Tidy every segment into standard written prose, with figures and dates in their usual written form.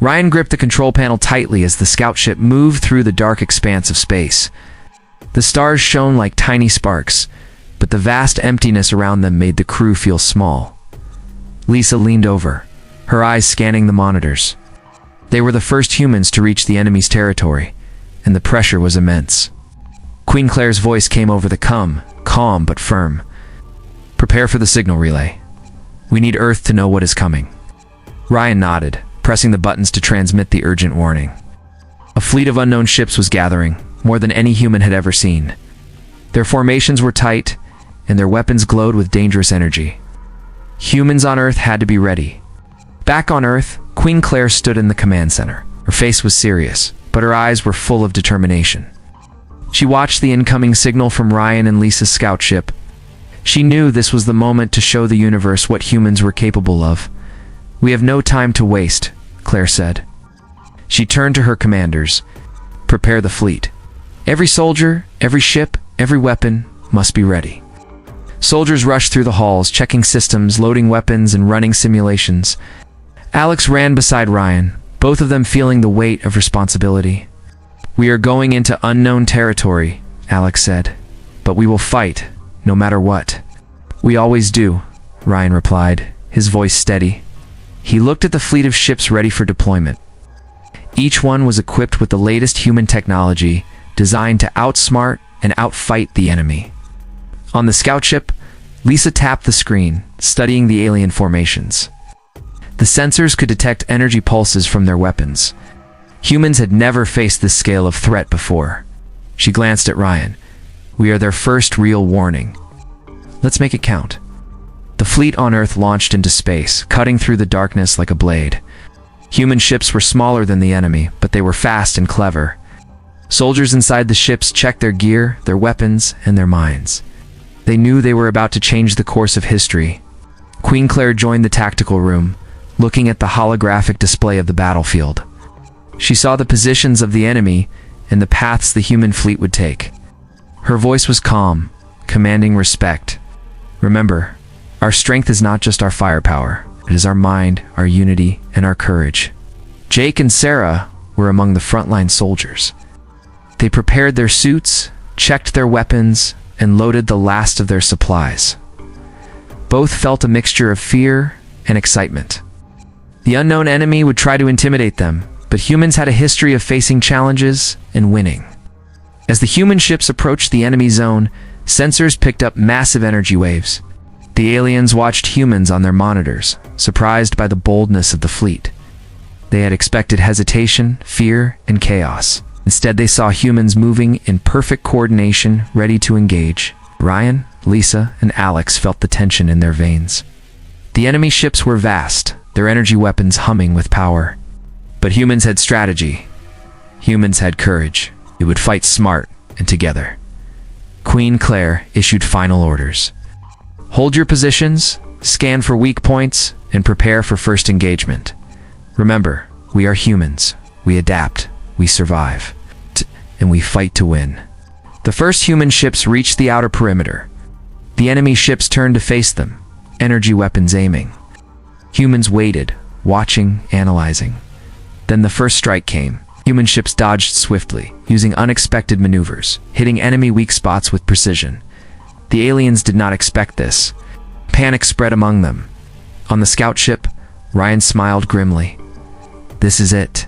Ryan gripped the control panel tightly as the scout ship moved through the dark expanse of space. The stars shone like tiny sparks, but the vast emptiness around them made the crew feel small. Lisa leaned over, her eyes scanning the monitors. They were the first humans to reach the enemy's territory, and the pressure was immense. Queen Claire's voice came over the calm but firm. "Prepare for the signal relay. We need Earth to know what is coming." Ryan nodded, pressing the buttons to transmit the urgent warning. A fleet of unknown ships was gathering, more than any human had ever seen. Their formations were tight, and their weapons glowed with dangerous energy. Humans on Earth had to be ready. Back on Earth, Queen Claire stood in the command center. Her face was serious, but her eyes were full of determination. She watched the incoming signal from Ryan and Lisa's scout ship. She knew this was the moment to show the universe what humans were capable of. "We have no time to waste," Claire said. She turned to her commanders. "Prepare the fleet. Every soldier, every ship, every weapon must be ready." Soldiers rushed through the halls, checking systems, loading weapons, and running simulations. Alex ran beside Ryan, both of them feeling the weight of responsibility. "We are going into unknown territory," Alex said, "but we will fight, no matter what." "We always do," Ryan replied, his voice steady. He looked at the fleet of ships ready for deployment. Each one was equipped with the latest human technology, designed to outsmart and outfight the enemy. On the scout ship, Lisa tapped the screen, studying the alien formations. The sensors could detect energy pulses from their weapons. Humans had never faced this scale of threat before. She glanced at Ryan. "We are their first real warning. Let's make it count." The fleet on Earth launched into space, cutting through the darkness like a blade. Human ships were smaller than the enemy, but they were fast and clever. Soldiers inside the ships checked their gear, their weapons, and their minds. They knew they were about to change the course of history. Queen Claire joined the tactical room, looking at the holographic display of the battlefield. She saw the positions of the enemy and the paths the human fleet would take. Her voice was calm, commanding respect. "Remember, our strength is not just our firepower. It is our mind, our unity, and our courage." Jake and Sarah were among the frontline soldiers. They prepared their suits, checked their weapons, and loaded the last of their supplies. Both felt a mixture of fear and excitement. The unknown enemy would try to intimidate them, but humans had a history of facing challenges and winning. As the human ships approached the enemy zone, sensors picked up massive energy waves. The aliens watched humans on their monitors, surprised by the boldness of the fleet. They had expected hesitation, fear, and chaos. Instead, they saw humans moving in perfect coordination, ready to engage. Ryan, Lisa, and Alex felt the tension in their veins. The enemy ships were vast, their energy weapons humming with power. But humans had strategy. Humans had courage. They would fight smart and together. Queen Claire issued final orders. "Hold your positions, scan for weak points, and prepare for first engagement. Remember, we are humans. We adapt, we survive, and we fight to win." The first human ships reached the outer perimeter. The enemy ships turned to face them, energy weapons aiming. Humans waited, watching, analyzing. Then the first strike came. Human ships dodged swiftly, using unexpected maneuvers, hitting enemy weak spots with precision. The aliens did not expect this. Panic spread among them. On the scout ship, Ryan smiled grimly. "This is it.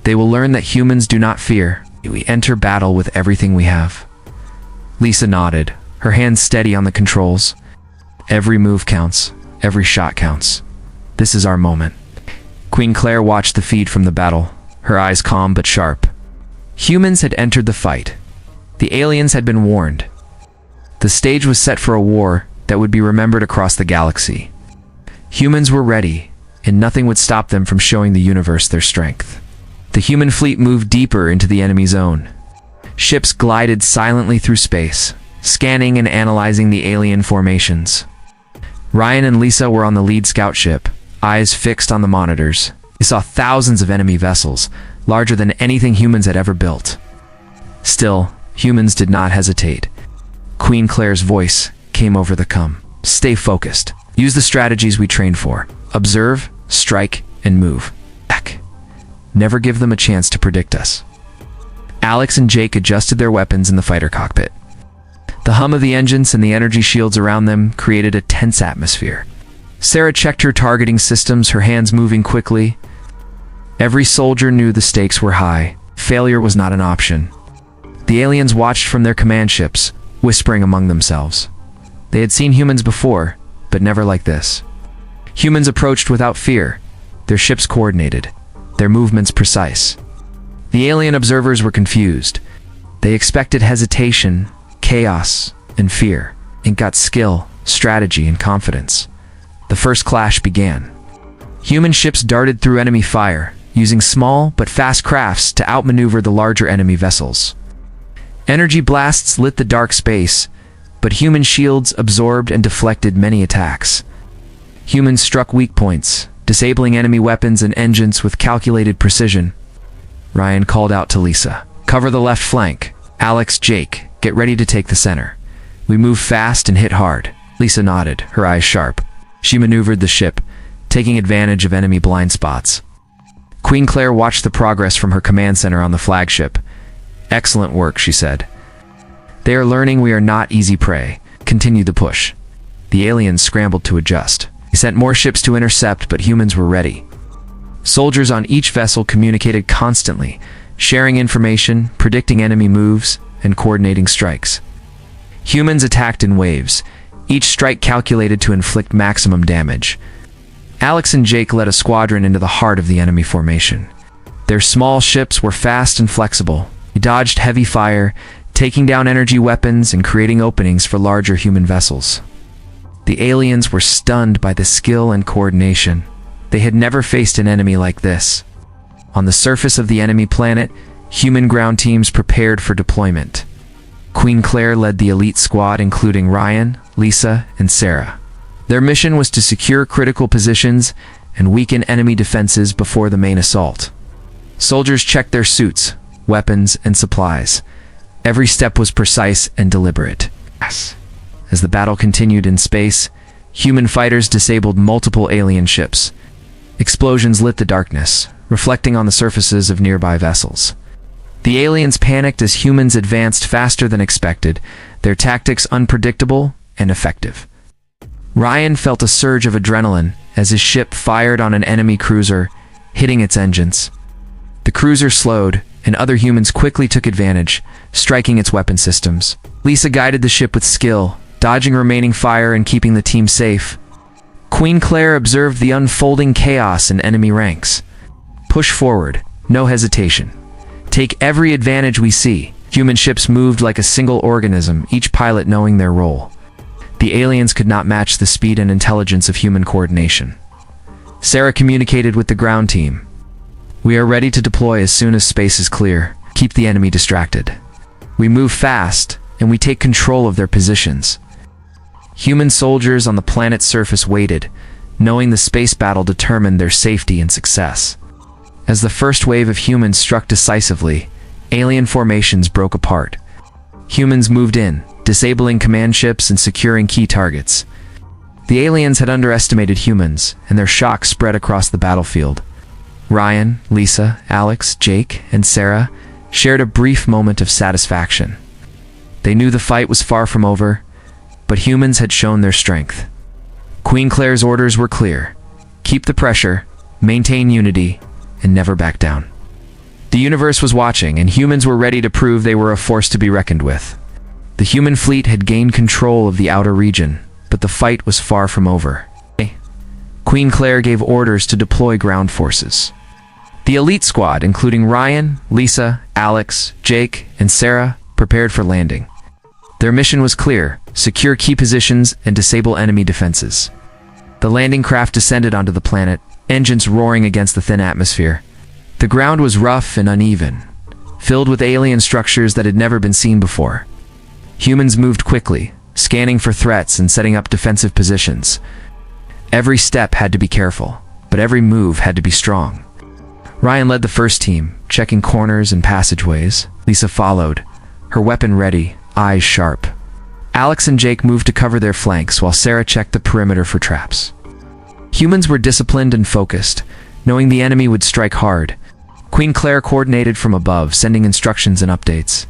They will learn that humans do not fear. We enter battle with everything we have." Lisa nodded, her hands steady on the controls. "Every move counts. Every shot counts. This is our moment." Queen Claire watched the feed from the battle, her eyes calm but sharp. Humans had entered the fight. The aliens had been warned. The stage was set for a war that would be remembered across the galaxy. Humans were ready, and nothing would stop them from showing the universe their strength. The human fleet moved deeper into the enemy zone. Ships glided silently through space, scanning and analyzing the alien formations. Ryan and Lisa were on the lead scout ship, eyes fixed on the monitors. They saw thousands of enemy vessels, larger than anything humans had ever built. Still, humans did not hesitate. Queen Claire's voice came over the com. "Stay focused. Use the strategies we trained for. Observe, strike, and move. Back." Never give them a chance to predict us. Alex and Jake adjusted their weapons in the fighter cockpit. The hum of the engines and the energy shields around them created a tense atmosphere. Sarah checked her targeting systems, her hands moving quickly. Every soldier knew the stakes were high. Failure was not an option. The aliens watched from their command ships, whispering among themselves. They had seen humans before, but never like this. Humans approached without fear, their ships coordinated, their movements precise. The alien observers were confused. They expected hesitation, chaos, and fear, and got skill, strategy, and confidence. The first clash began. Human ships darted through enemy fire, using small but fast crafts to outmaneuver the larger enemy vessels. Energy blasts lit the dark space, but human shields absorbed and deflected many attacks. Humans struck weak points, disabling enemy weapons and engines with calculated precision. Ryan called out to Lisa, "Cover the left flank. Alex, Jake, get ready to take the center. We move fast and hit hard." Lisa nodded, her eyes sharp. She maneuvered the ship, taking advantage of enemy blind spots. Queen Claire watched the progress from her command center on the flagship. "Excellent work," she said. "They are learning we are not easy prey. Continue the push." The aliens scrambled to adjust. They sent more ships to intercept, but humans were ready. Soldiers on each vessel communicated constantly, sharing information, predicting enemy moves, and coordinating strikes. Humans attacked in waves, each strike calculated to inflict maximum damage. Alex and Jake led a squadron into the heart of the enemy formation. Their small ships were fast and flexible. They dodged heavy fire, taking down energy weapons and creating openings for larger human vessels. The aliens were stunned by the skill and coordination. They had never faced an enemy like this. On the surface of the enemy planet, human ground teams prepared for deployment. Queen Claire led the elite squad, including Ryan, Lisa, and Sarah. Their mission was to secure critical positions and weaken enemy defenses before the main assault. Soldiers checked their suits, weapons, and supplies. Every step was precise and deliberate. As the battle continued in space, human fighters disabled multiple alien ships. Explosions lit the darkness, reflecting on the surfaces of nearby vessels. The aliens panicked as humans advanced faster than expected, their tactics unpredictable and effective. Ryan felt a surge of adrenaline as his ship fired on an enemy cruiser, hitting its engines. The cruiser slowed, and other humans quickly took advantage, striking its weapon systems. Lisa guided the ship with skill, dodging remaining fire and keeping the team safe. Queen Claire observed the unfolding chaos in enemy ranks. "Push forward, no hesitation. Take every advantage we see." Human ships moved like a single organism, each pilot knowing their role. The aliens could not match the speed and intelligence of human coordination. Sarah communicated with the ground team. "We are ready to deploy as soon as space is clear. Keep the enemy distracted. We move fast, and we take control of their positions." Human soldiers on the planet's surface waited, knowing the space battle determined their safety and success. As the first wave of humans struck decisively, alien formations broke apart. Humans moved in, disabling command ships and securing key targets. The aliens had underestimated humans, and their shock spread across the battlefield. Ryan, Lisa, Alex, Jake, and Sarah shared a brief moment of satisfaction. They knew the fight was far from over, but humans had shown their strength. Queen Claire's orders were clear: keep the pressure, maintain unity, and never back down. The universe was watching, and humans were ready to prove they were a force to be reckoned with. The human fleet had gained control of the outer region, but the fight was far from over. Queen Claire gave orders to deploy ground forces. The elite squad, including Ryan, Lisa, Alex, Jake, and Sarah, prepared for landing. Their mission was clear: secure key positions and disable enemy defenses. The landing craft descended onto the planet, engines roaring against the thin atmosphere. The ground was rough and uneven, filled with alien structures that had never been seen before. Humans moved quickly, scanning for threats and setting up defensive positions. Every step had to be careful, but every move had to be strong. Ryan led the first team, checking corners and passageways. Lisa followed, her weapon ready, eyes sharp. Alex and Jake moved to cover their flanks while Sarah checked the perimeter for traps. Humans were disciplined and focused, knowing the enemy would strike hard. Queen Claire coordinated from above, sending instructions and updates.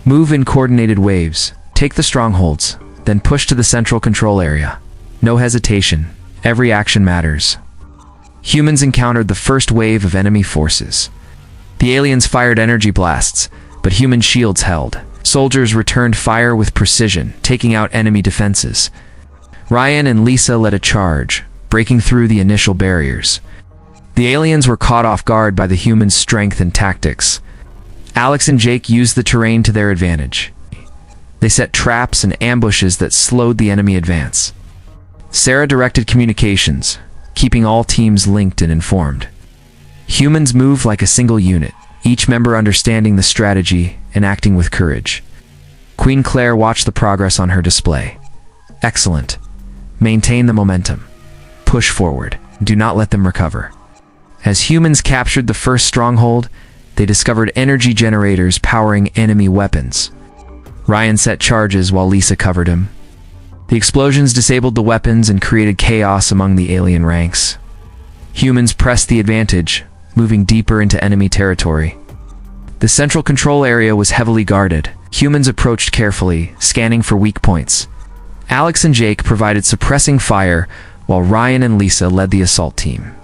Move in coordinated waves, take the strongholds, then push to the central control area. No hesitation, every action matters. Humans encountered the first wave of enemy forces. The aliens fired energy blasts, but human shields held. Soldiers returned fire with precision, taking out enemy defenses. Ryan and Lisa led a charge, breaking through the initial barriers. The aliens were caught off guard by the humans' strength and tactics. Alex and Jake used the terrain to their advantage. They set traps and ambushes that slowed the enemy advance. Sarah directed communications, keeping all teams linked and informed. Humans moved like a single unit, each member understanding the strategy and acting with courage. Queen Claire watched the progress on her display. Excellent. Maintain the momentum. Push forward. Do not let them recover. As humans captured the first stronghold, they discovered energy generators powering enemy weapons. Ryan set charges while Lisa covered him. The explosions disabled the weapons and created chaos among the alien ranks. Humans pressed the advantage, moving deeper into enemy territory. The central control area was heavily guarded. Humans approached carefully, scanning for weak points. Alex and Jake provided suppressing fire, while Ryan and Lisa led the assault team.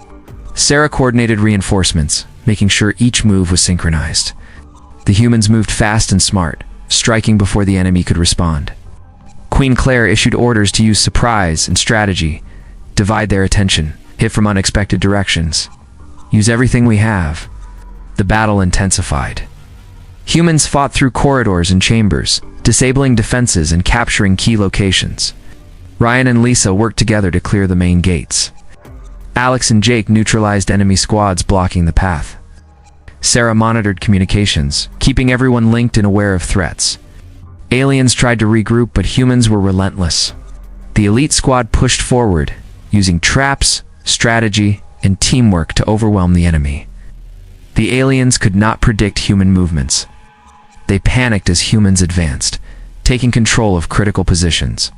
Sarah coordinated reinforcements, making sure each move was synchronized. The humans moved fast and smart, striking before the enemy could respond. Queen Claire issued orders to use surprise and strategy, divide their attention, hit from unexpected directions. Use everything we have. The battle intensified. Humans fought through corridors and chambers, disabling defenses and capturing key locations. Ryan and Lisa worked together to clear the main gates. Alex and Jake neutralized enemy squads blocking the path. Sarah monitored communications, keeping everyone linked and aware of threats. Aliens tried to regroup, but humans were relentless. The elite squad pushed forward, using traps, strategy, and teamwork to overwhelm the enemy. The aliens could not predict human movements. They panicked as humans advanced, taking control of critical positions.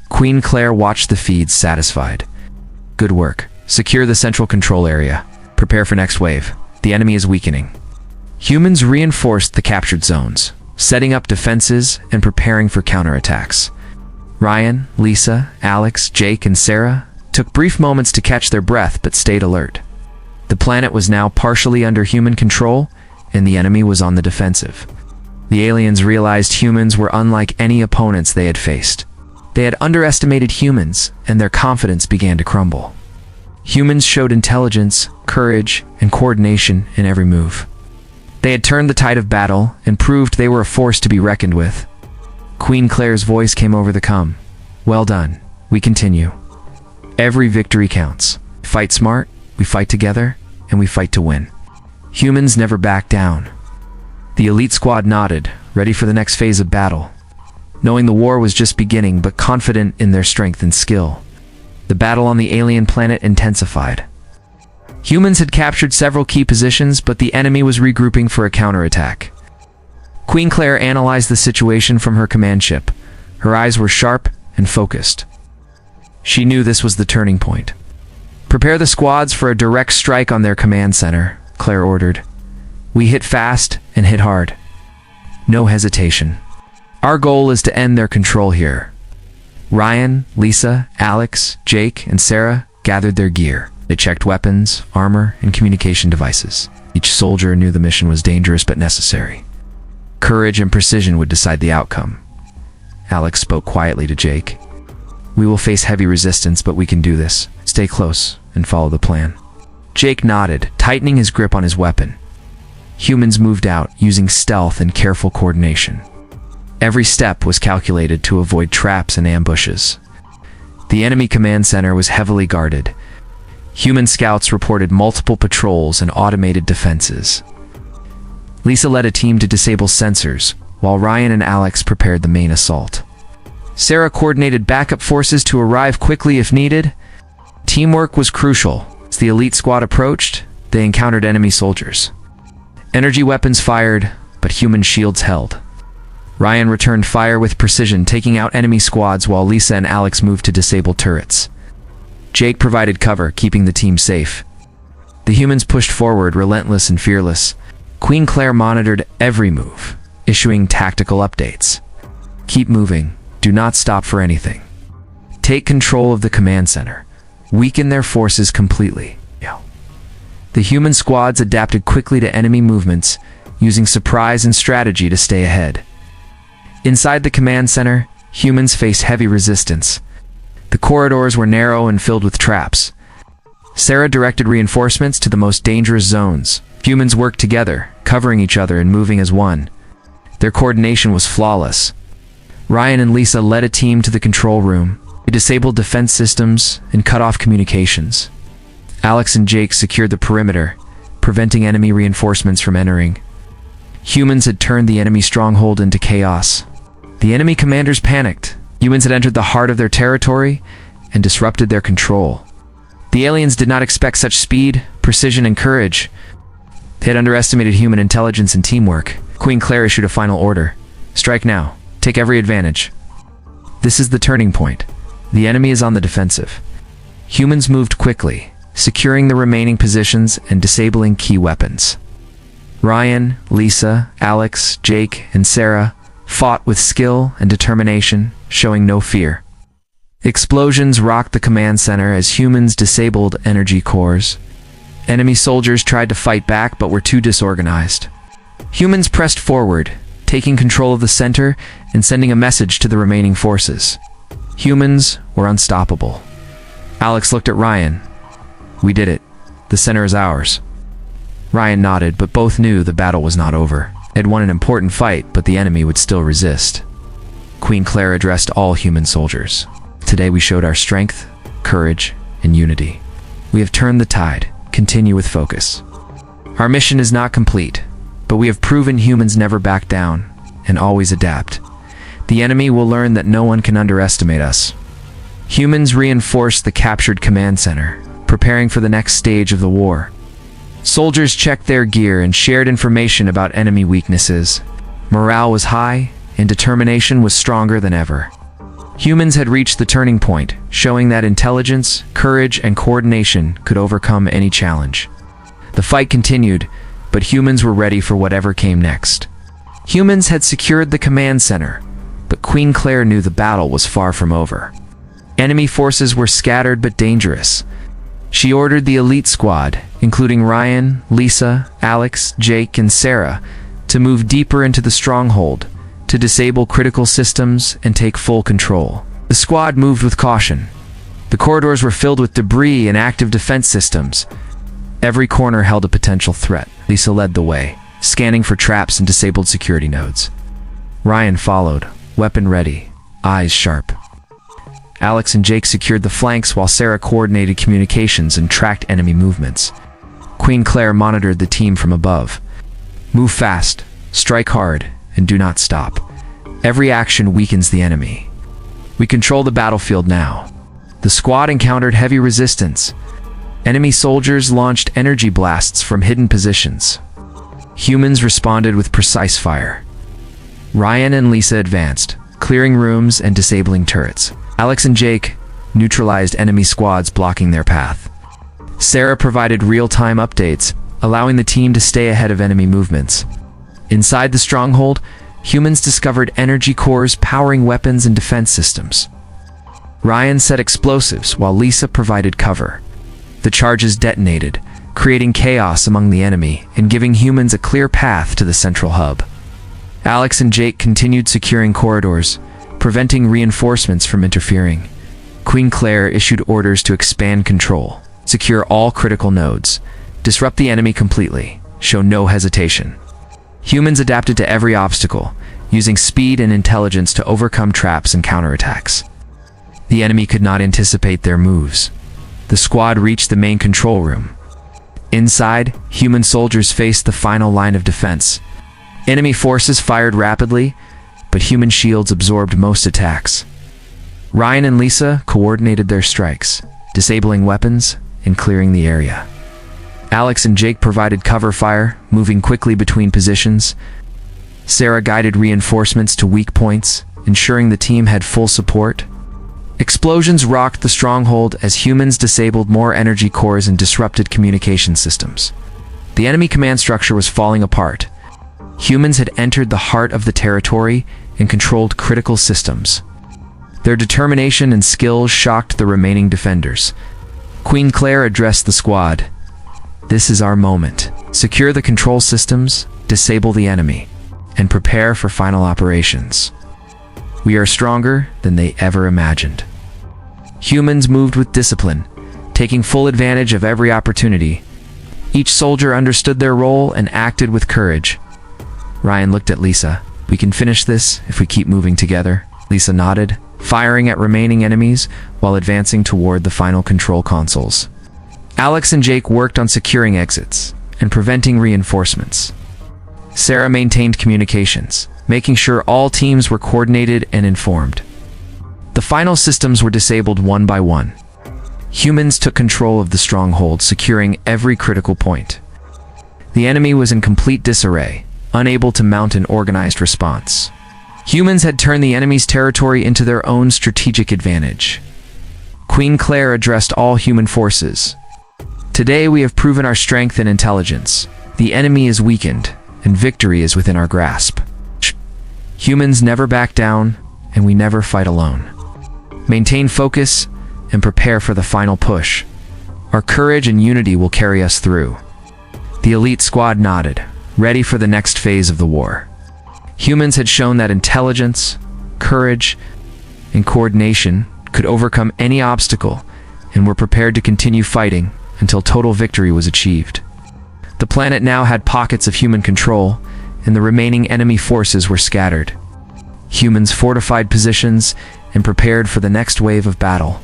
Queen Claire watched the feeds satisfied. Good work. Secure the central control area. Prepare for next wave. The enemy is weakening. Humans reinforced the captured zones, setting up defenses and preparing for counterattacks. Ryan, Lisa, Alex, Jake, and Sarah took brief moments to catch their breath but stayed alert. The planet was now partially under human control, and the enemy was on the defensive. The aliens realized humans were unlike any opponents they had faced. They had underestimated humans, and their confidence began to crumble. Humans showed intelligence, courage, and coordination in every move. They had turned the tide of battle and proved they were a force to be reckoned with. Queen Claire's voice came over the comm. Well done. We continue. Every victory counts. Fight smart, we fight together, and we fight to win. Humans never back down. The elite squad nodded, ready for the next phase of battle, knowing the war was just beginning but confident in their strength and skill. The battle on the alien planet intensified. Humans had captured several key positions, but the enemy was regrouping for a counterattack. Queen Claire analyzed the situation from her command ship. Her eyes were sharp and focused. She knew this was the turning point. Prepare the squads for a direct strike on their command center, Claire ordered. We hit fast and hit hard. No hesitation. Our goal is to end their control here. Ryan, Lisa, Alex, Jake, and Sarah gathered their gear. They checked weapons, armor, and communication devices. Each soldier knew the mission was dangerous but necessary. Courage and precision would decide the outcome. Alex spoke quietly to Jake. We will face heavy resistance, but we can do this. Stay close and follow the plan. Jake nodded, tightening his grip on his weapon. Humans moved out, using stealth and careful coordination. Every step was calculated to avoid traps and ambushes. The enemy command center was heavily guarded. Human scouts reported multiple patrols and automated defenses. Lisa led a team to disable sensors, while Ryan and Alex prepared the main assault. Sarah coordinated backup forces to arrive quickly if needed. Teamwork was crucial. As the elite squad approached, they encountered enemy soldiers. Energy weapons fired, but human shields held. Ryan returned fire with precision, taking out enemy squads while Lisa and Alex moved to disable turrets. Jake provided cover, keeping the team safe. The humans pushed forward, relentless and fearless. Queen Claire monitored every move, issuing tactical updates. Keep moving. Do not stop for anything. Take control of the command center. Weaken their forces completely. The human squads adapted quickly to enemy movements, using surprise and strategy to stay ahead. Inside the command center, humans faced heavy resistance. The corridors were narrow and filled with traps. Sarah directed reinforcements to the most dangerous zones. Humans worked together, covering each other and moving as one. Their coordination was flawless. Ryan and Lisa led a team to the control room. They disabled defense systems and cut off communications. Alex and Jake secured the perimeter, preventing enemy reinforcements from entering. Humans had turned the enemy stronghold into chaos. The enemy commanders panicked. Humans had entered the heart of their territory and disrupted their control. The aliens did not expect such speed, precision, and courage. They had underestimated human intelligence and teamwork. Queen Claire issued a final order. Strike now. Take every advantage. This is the turning point. The enemy is on the defensive. Humans moved quickly, securing the remaining positions and disabling key weapons. Ryan, Lisa, Alex, Jake, and Sarah fought with skill and determination, showing no fear. Explosions rocked the command center as humans disabled energy cores. Enemy soldiers tried to fight back but were too disorganized. Humans pressed forward, taking control of the center and sending a message to the remaining forces. Humans were unstoppable. Alex looked at Ryan. We did it. The center is ours. Ryan nodded, but both knew the battle was not over. They had won an important fight, but the enemy would still resist. Queen Claire addressed all human soldiers. Today we showed our strength, courage, and unity. We have turned the tide. Continue with focus. Our mission is not complete, but we have proven humans never back down and always adapt. The enemy will learn that no one can underestimate us. Humans reinforced the captured command center, preparing for the next stage of the war. Soldiers checked their gear and shared information about enemy weaknesses. Morale was high, and determination was stronger than ever. Humans had reached the turning point, showing that intelligence, courage, and coordination could overcome any challenge. The fight continued, but humans were ready for whatever came next. Humans had secured the command center, but Queen Claire knew the battle was far from over. Enemy forces were scattered but dangerous. She ordered the elite squad, including Ryan, Lisa, Alex, Jake, and Sarah, to move deeper into the stronghold, to disable critical systems and take full control. The squad moved with caution. The corridors were filled with debris and active defense systems. Every corner held a potential threat. Lisa led the way, scanning for traps and disabled security nodes. Ryan followed, weapon ready, eyes sharp. Alex and Jake secured the flanks while Sarah coordinated communications and tracked enemy movements. Queen Claire monitored the team from above. Move fast, strike hard, and do not stop. Every action weakens the enemy. We control the battlefield now. The squad encountered heavy resistance. Enemy soldiers launched energy blasts from hidden positions. Humans responded with precise fire. Ryan and Lisa advanced, clearing rooms and disabling turrets. Alex and Jake neutralized enemy squads blocking their path. Sarah provided real-time updates, allowing the team to stay ahead of enemy movements. Inside the stronghold, humans discovered energy cores powering weapons and defense systems. Ryan set explosives while Lisa provided cover. The charges detonated, creating chaos among the enemy and giving humans a clear path to the central hub. Alex and Jake continued securing corridors, preventing reinforcements from interfering. Queen Claire issued orders to expand control, secure all critical nodes, disrupt the enemy completely, show no hesitation. Humans adapted to every obstacle, using speed and intelligence to overcome traps and counterattacks. The enemy could not anticipate their moves. The squad reached the main control room. Inside, human soldiers faced the final line of defense. Enemy forces fired rapidly, but human shields absorbed most attacks. Ryan and Lisa coordinated their strikes, disabling weapons and clearing the area. Alex and Jake provided cover fire, moving quickly between positions. Sarah guided reinforcements to weak points, ensuring the team had full support. Explosions rocked the stronghold as humans disabled more energy cores and disrupted communication systems. The enemy command structure was falling apart. Humans had entered the heart of the territory and controlled critical systems. Their determination and skills shocked the remaining defenders. Queen Claire addressed the squad. "This is our moment. Secure the control systems, disable the enemy, and prepare for final operations. We are stronger than they ever imagined." Humans moved with discipline, taking full advantage of every opportunity. Each soldier understood their role and acted with courage. Ryan looked at Lisa. "We can finish this if we keep moving together." Lisa nodded, firing at remaining enemies while advancing toward the final control consoles. Alex and Jake worked on securing exits and preventing reinforcements. Sarah maintained communications, making sure all teams were coordinated and informed. The final systems were disabled one by one. Humans took control of the stronghold, securing every critical point. The enemy was in complete disarray, unable to mount an organized response. Humans had turned the enemy's territory into their own strategic advantage. Queen Claire addressed all human forces. "Today we have proven our strength and intelligence. The enemy is weakened, and victory is within our grasp. Humans never back down, and we never fight alone. Maintain focus and prepare for the final push. Our courage and unity will carry us through." The elite squad nodded, ready for the next phase of the war. Humans had shown that intelligence, courage, and coordination could overcome any obstacle and were prepared to continue fighting until total victory was achieved. The planet now had pockets of human control, and the remaining enemy forces were scattered. Humans fortified positions and prepared for the next wave of battle.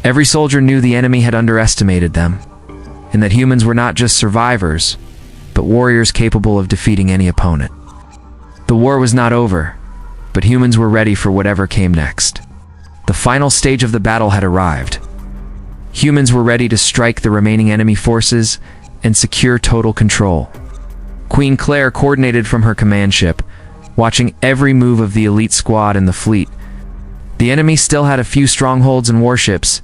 Every soldier knew the enemy had underestimated them, and that humans were not just survivors, but warriors capable of defeating any opponent. The war was not over, but humans were ready for whatever came next. The final stage of the battle had arrived. Humans were ready to strike the remaining enemy forces and secure total control. Queen Claire coordinated from her command ship, watching every move of the elite squad and the fleet. The enemy still had a few strongholds and warships,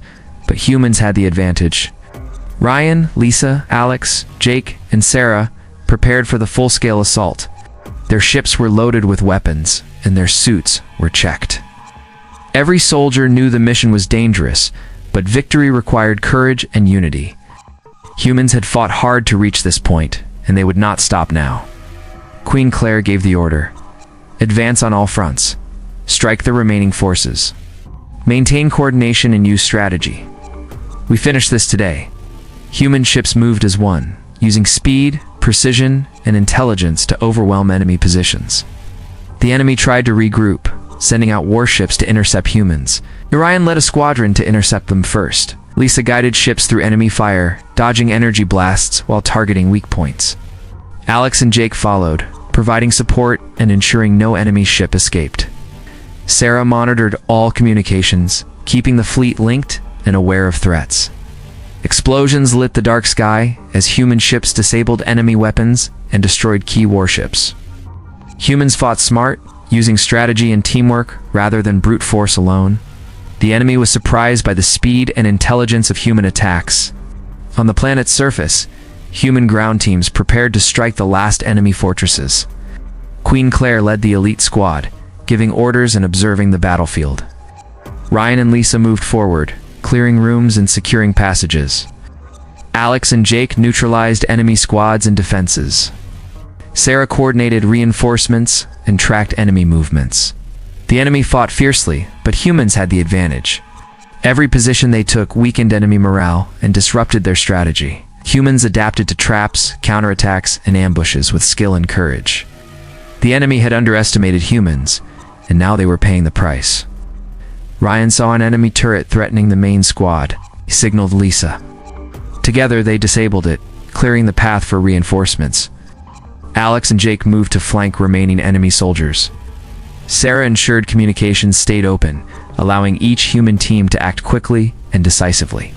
but humans had the advantage. Ryan, Lisa, Alex, Jake, and Sarah prepared for the full-scale assault. Their ships were loaded with weapons, and their suits were checked. Every soldier knew the mission was dangerous, but victory required courage and unity. Humans had fought hard to reach this point, and they would not stop now. Queen Claire gave the order. "Advance on all fronts. Strike the remaining forces. Maintain coordination and use strategy. We finished this today." Human ships moved as one, using speed, precision, and intelligence to overwhelm enemy positions. The enemy tried to regroup, sending out warships to intercept humans. Orion led a squadron to intercept them first. Lisa guided ships through enemy fire, dodging energy blasts while targeting weak points. Alex and Jake followed, providing support and ensuring no enemy ship escaped. Sarah monitored all communications, keeping the fleet linked and aware of threats. Explosions lit the dark sky as human ships disabled enemy weapons and destroyed key warships. Humans fought smart, using strategy and teamwork rather than brute force alone. The enemy was surprised by the speed and intelligence of human attacks. On the planet's surface, human ground teams prepared to strike the last enemy fortresses. Queen Claire led the elite squad, giving orders and observing the battlefield. Ryan and Lisa moved forward, clearing rooms and securing passages. Alex and Jake neutralized enemy squads and defenses. Sarah coordinated reinforcements and tracked enemy movements. The enemy fought fiercely, but humans had the advantage. Every position they took weakened enemy morale and disrupted their strategy. Humans adapted to traps, counterattacks, and ambushes with skill and courage. The enemy had underestimated humans, and now they were paying the price. Ryan saw an enemy turret threatening the main squad. He signaled Lisa. Together, they disabled it, clearing the path for reinforcements. Alex and Jake moved to flank remaining enemy soldiers. Sarah ensured communications stayed open, allowing each human team to act quickly and decisively.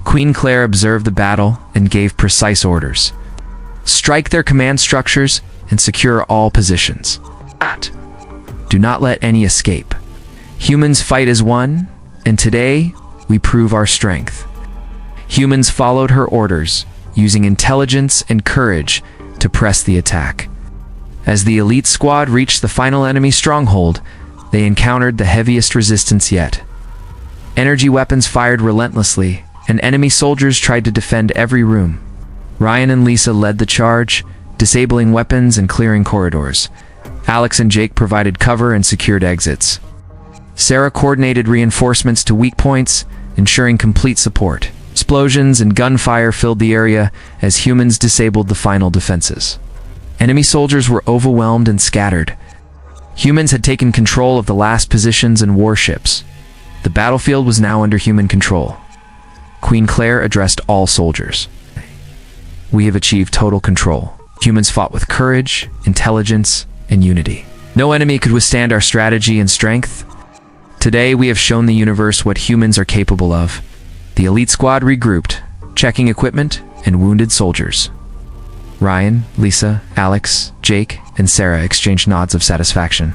Queen Claire observed the battle and gave precise orders. Strike their command structures and secure all positions. Do not let any escape. Humans fight as one, And today, we prove our strength. Humans followed her orders, using intelligence and courage to press the attack. As the elite squad reached the final enemy stronghold, they encountered the heaviest resistance yet. Energy weapons fired relentlessly, and enemy soldiers tried to defend every room. Ryan and Lisa led the charge, disabling weapons and clearing corridors. Alex and Jake provided cover and secured exits. Sarah coordinated reinforcements to weak points, ensuring complete support. Explosions and gunfire filled the area as humans disabled the final defenses. Enemy soldiers were overwhelmed and scattered. Humans had taken control of the last positions and warships. The battlefield was now under human control. Queen Claire addressed all soldiers. We have achieved total control. Humans fought with courage, intelligence, and unity. No enemy could withstand our strategy and strength. Today, we have shown the universe what humans are capable of. The elite squad regrouped, checking equipment and wounded soldiers. Ryan, Lisa, Alex, Jake, and Sarah exchanged nods of satisfaction.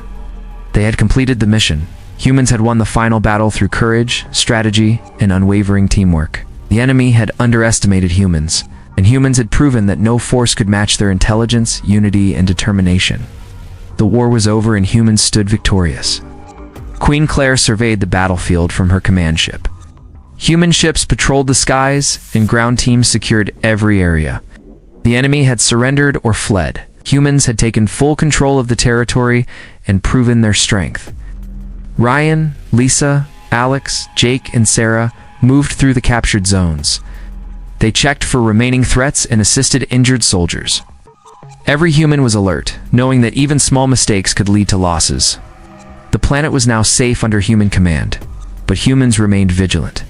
They had completed the mission. Humans had won the final battle through courage, strategy, and unwavering teamwork. The enemy had underestimated humans, and humans had proven that no force could match their intelligence, unity, and determination. The war was over and humans stood victorious. Queen Claire surveyed the battlefield from her command ship. Human ships patrolled the skies, and ground teams secured every area. The enemy had surrendered or fled. Humans had taken full control of the territory and proven their strength. Ryan, Lisa, Alex, Jake, and Sarah moved through the captured zones. They checked for remaining threats and assisted injured soldiers. Every human was alert, knowing that even small mistakes could lead to losses. The planet was now safe under human command, but humans remained vigilant.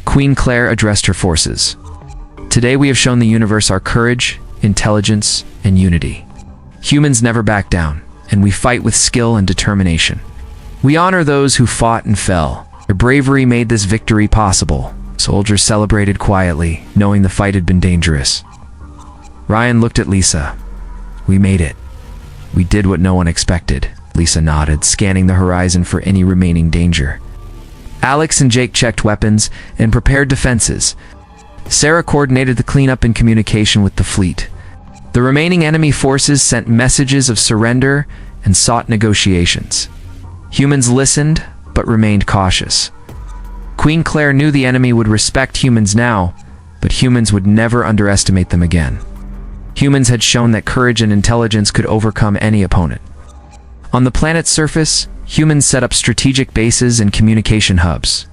Queen Claire addressed her forces. Today we have shown the universe our courage, intelligence, and unity. Humans never back down, and we fight with skill and determination. We honor those who fought and fell. Their bravery made this victory possible. Soldiers celebrated quietly, knowing the fight had been dangerous. Ryan looked at Lisa. We made it. We did what no one expected. Lisa nodded, scanning the horizon for any remaining danger. Alex and Jake checked weapons and prepared defenses. Sarah coordinated the cleanup and communication with the fleet. The remaining enemy forces sent messages of surrender and sought negotiations. Humans listened, but remained cautious. Queen Claire knew the enemy would respect humans now, but humans would never underestimate them again. Humans had shown that courage and intelligence could overcome any opponent. On the planet's surface, humans set up strategic bases and communication hubs.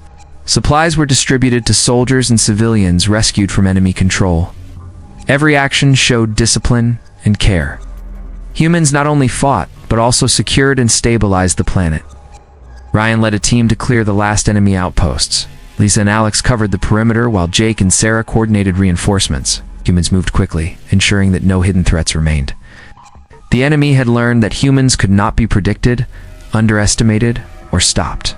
Supplies were distributed to soldiers and civilians rescued from enemy control. Every action showed discipline and care. Humans not only fought, but also secured and stabilized the planet. Ryan led a team to clear the last enemy outposts. Lisa and Alex covered the perimeter while Jake and Sarah coordinated reinforcements. Humans moved quickly, ensuring that no hidden threats remained. The enemy had learned that humans could not be predicted, underestimated, or stopped.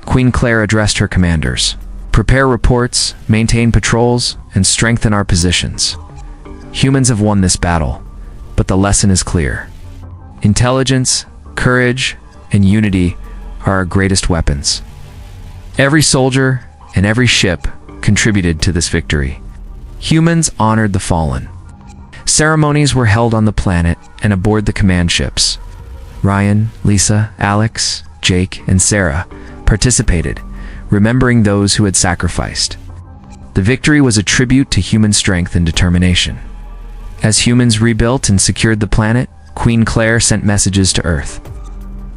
Queen Claire addressed her commanders. Prepare reports, maintain patrols, and strengthen our positions. Humans have won this battle, but the lesson is clear. Intelligence, courage, and unity are our greatest weapons. Every soldier and every ship contributed to this victory. Humans honored the fallen. Ceremonies were held on the planet and aboard the command ships. Ryan, Lisa, Alex, Jake, and Sarah participated, remembering those who had sacrificed. The victory was a tribute to human strength and determination. As humans rebuilt and secured the planet, Queen Claire sent messages to Earth.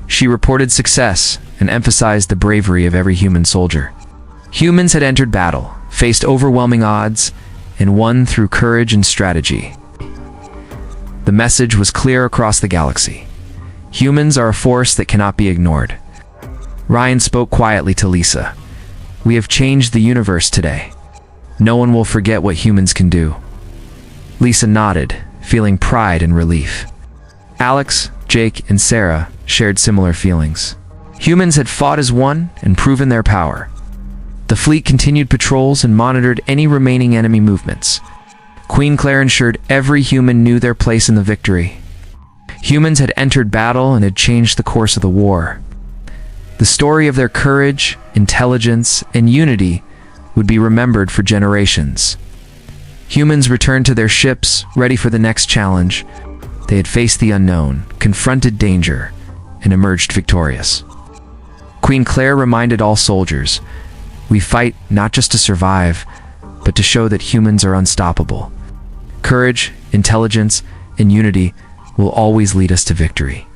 She reported success and emphasized the bravery of every human soldier. Humans had entered battle, faced overwhelming odds, and won through courage and strategy. The message was clear across the galaxy. Humans are a force that cannot be ignored. Ryan spoke quietly to Lisa. We have changed the universe today. No one will forget what humans can do. Lisa nodded, feeling pride and relief. Alex, Jake, and Sarah shared similar feelings. Humans had fought as one and proven their power. The fleet continued patrols and monitored any remaining enemy movements. Queen Claire ensured every human knew their place in the victory. Humans had entered battle and had changed the course of the war. The story of their courage, intelligence, and unity would be remembered for generations. Humans returned to their ships, ready for the next challenge. They had faced the unknown, confronted danger, and emerged victorious. Queen Claire reminded all soldiers, "We fight not just to survive, but to show that humans are unstoppable. Courage, intelligence, and unity will always lead us to victory."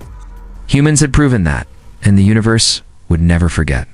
Humans had proven that, and the universe would never forget.